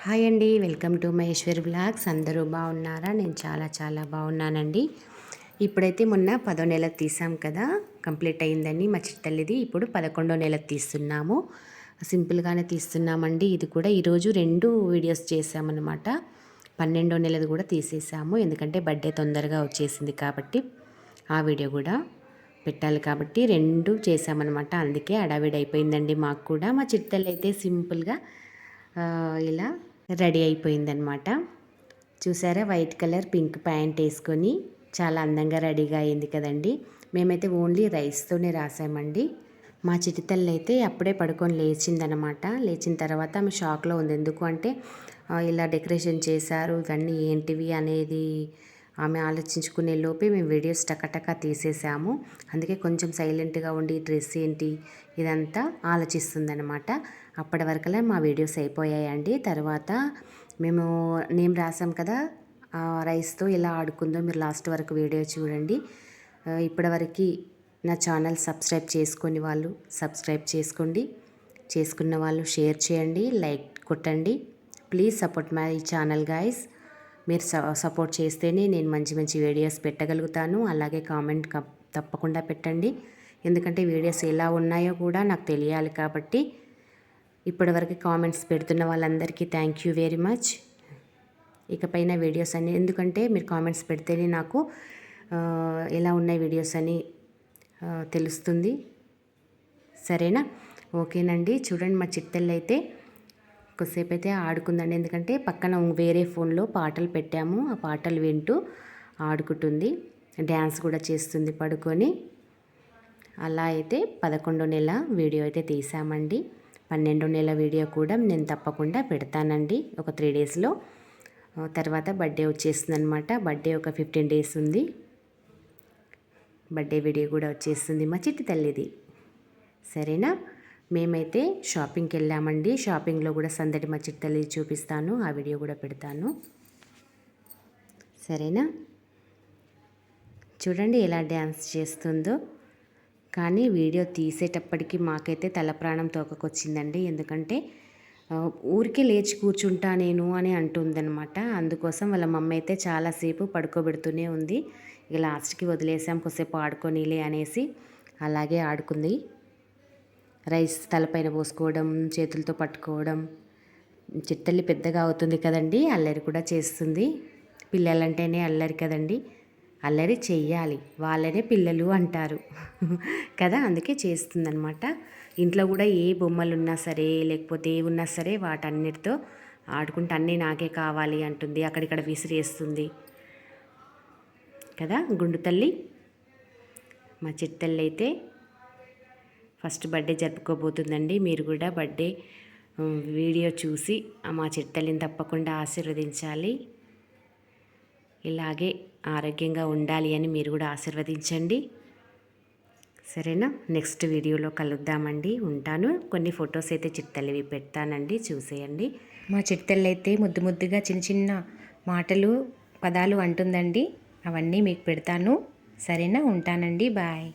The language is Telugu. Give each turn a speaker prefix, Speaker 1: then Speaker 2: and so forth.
Speaker 1: హాయ్ అండి, వెల్కమ్ టు మహేశ్వరి వ్లాగ్స్. అందరూ బాగున్నారా? నేను చాలా బాగున్నానండి. ఇప్పుడైతే మొన్న 10వ నెల తీసాం కదా, కంప్లీట్ అయిందండి మా చిట్టల్లిది. ఇప్పుడు 11వ నెల తీస్తున్నాము. సింపుల్గానే తీస్తున్నామండి. ఇది కూడా ఈరోజు 2 వీడియోస్ చేసామన్నమాట. 12వ నెలది కూడా తీసేసాము, ఎందుకంటే బర్త్డే తొందరగా వచ్చేసింది కాబట్టి ఆ వీడియో కూడా పెట్టాలి కాబట్టి 2 చేసామన్నమాట. అందుకే హడావిడి అయిపోయిందండి మాకు కూడా. మా చిట్టల్లి అయితే సింపుల్గా ఇలా రెడీ అయిపోయిందనమాట. చూసారా, వైట్ కలర్ పింక్ ప్యాంట్ వేసుకొని చాలా అందంగా రెడీగా అయింది కదండి. మేమైతే ఓన్లీ రైస్తోనే రాసామండి. మా చిట్టి తల్లి అయితే అప్పుడే పడుకొని లేచిందనమాట. లేచిన తర్వాత ఆమె షాక్లో ఉంది. ఎందుకు అంటే ఇలా డెకరేషన్ చేశారు, ఇవన్నీ ఏంటివి అనేది ఆమె ఆలోచించుకునే లోపే మేము వీడియోస్ టకటక తీసేసాము. అందుకే కొంచెం సైలెంట్గా ఉండి డ్రెస్ ఏంటి ఇదంతా ఆలోచిస్తుందనమాట. అప్పటి వరకలా మా వీడియోస్ అయిపోయాయండి. తర్వాత మేము నేమ్ రాసాం కదా, రైస్తో ఎలా ఆడుకుందో మీరు లాస్ట్ వరకు వీడియో చూడండి. ఇప్పటివరకు నా ఛానల్ సబ్స్క్రైబ్ చేసుకొని వాళ్ళు సబ్స్క్రైబ్ చేసుకోండి, చేసుకున్న వాళ్ళు షేర్ చేయండి, లైక్ కొట్టండి. Please support my channel guys. మీరు సపోర్ట్ చేస్తేనే నేను మంచి వీడియోస్ పెట్టగలుగుతాను. అలాగే కామెంట్ తప్పకుండా పెట్టండి, ఎందుకంటే వీడియోస్ ఎలా ఉన్నాయో కూడా నాకు తెలియాలి కాబట్టి. ఇప్పటివరకు కామెంట్స్ పెడుతున్న వాళ్ళందరికీ థ్యాంక్ యూ వెరీ మచ్. ఇకపైన వీడియోస్ అని, ఎందుకంటే మీరు కామెంట్స్ పెడితేనే నాకు ఎలా ఉన్నాయి వీడియోస్ అని తెలుస్తుంది. సరేనా? ఓకేనండి. చూడండి, మా చిట్టల్లి అయితే కొద్దిసేపు అయితే ఆడుకుందండి. ఎందుకంటే పక్కన వేరే ఫోన్లో పాటలు పెట్టాము, ఆ పాటలు వింటూ ఆడుకుంటుంది, డ్యాన్స్ కూడా చేస్తుంది పడుకొని. అలా అయితే 11వ నెల వీడియో అయితే తీసామండి. 12వ నెల వీడియో కూడా నేను తప్పకుండా పెడతానండి ఒక 3 డేస్లో. తర్వాత బర్త్డే వచ్చేస్తుంది అనమాట. బర్త్డే ఒక 15 డేస్ ఉంది. బర్త్డే వీడియో కూడా వచ్చేస్తుంది మా చిట్టి తల్లిది. సరేనా? మేమైతే షాపింగ్కి వెళ్ళామండి. షాపింగ్లో కూడా సందడి మా చిట్టి తల్లి చూపిస్తాను, ఆ వీడియో కూడా పెడతాను. సరేనా? చూడండి ఎలా డ్యాన్స్ చేస్తుందో. కానీ వీడియో తీసేటప్పటికి మాకైతే తల ప్రాణం తోకకొచ్చిందండి. ఎందుకంటే ఊరికే లేచి కూర్చుంటా నేను అని అంటుందన్నమాట. అందుకోసం వాళ్ళ మమ్మీ అయితే చాలాసేపు పడుకోబెడుతూనే ఉంది. ఇక లాస్ట్కి వదిలేసాం, కొద్దిసేపు ఆడుకోనిలే అనేసి. అలాగే ఆడుకుంది. రైస్ తలపైన పోసుకోవడం, చేతులతో పట్టుకోవడం. చిట్టల్లి పెద్దగా అవుతుంది కదండి, అల్లరి కూడా చేస్తుంది. పిల్లలంటేనే అల్లరి కదండి, అల్లరి చెయ్యాలి, వాళ్ళనే పిల్లలు అంటారు కదా, అందుకే చేస్తుందనమాట. ఇంట్లో కూడా ఏ బొమ్మలు ఉన్నా సరే, లేకపోతే ఏ ఉన్నా సరే వాటన్నిటితో ఆడుకుంటే అన్నీ నాకే కావాలి అంటుంది, అక్కడిక్కడ విసిరేస్తుంది కదా గుండు తల్లి. మా చిట్టల్లి అయితే ఫస్ట్ బర్త్డే జరుపుకోబోతుందండి. మీరు కూడా బర్త్డే వీడియో చూసి మా చిట్టల్లిని తప్పకుండా ఆశీర్వదించాలి. ఇలాగే ఆరోగ్యంగా ఉండాలి అని మీరు కూడా ఆశీర్వదించండి. సరేనా? నెక్స్ట్ వీడియోలో కలుద్దామండి. ఉంటాను. కొన్ని ఫొటోస్ అయితే చిట్టల్లివి పెడతానండి, చూసేయండి. మా చిట్టల్లి అయితే ముద్దుగా చిన్న మాటలు, పదాలు అంటుందండి. అవన్నీ మీకు పెడతాను. సరేనా? ఉంటానండి. బాయ్.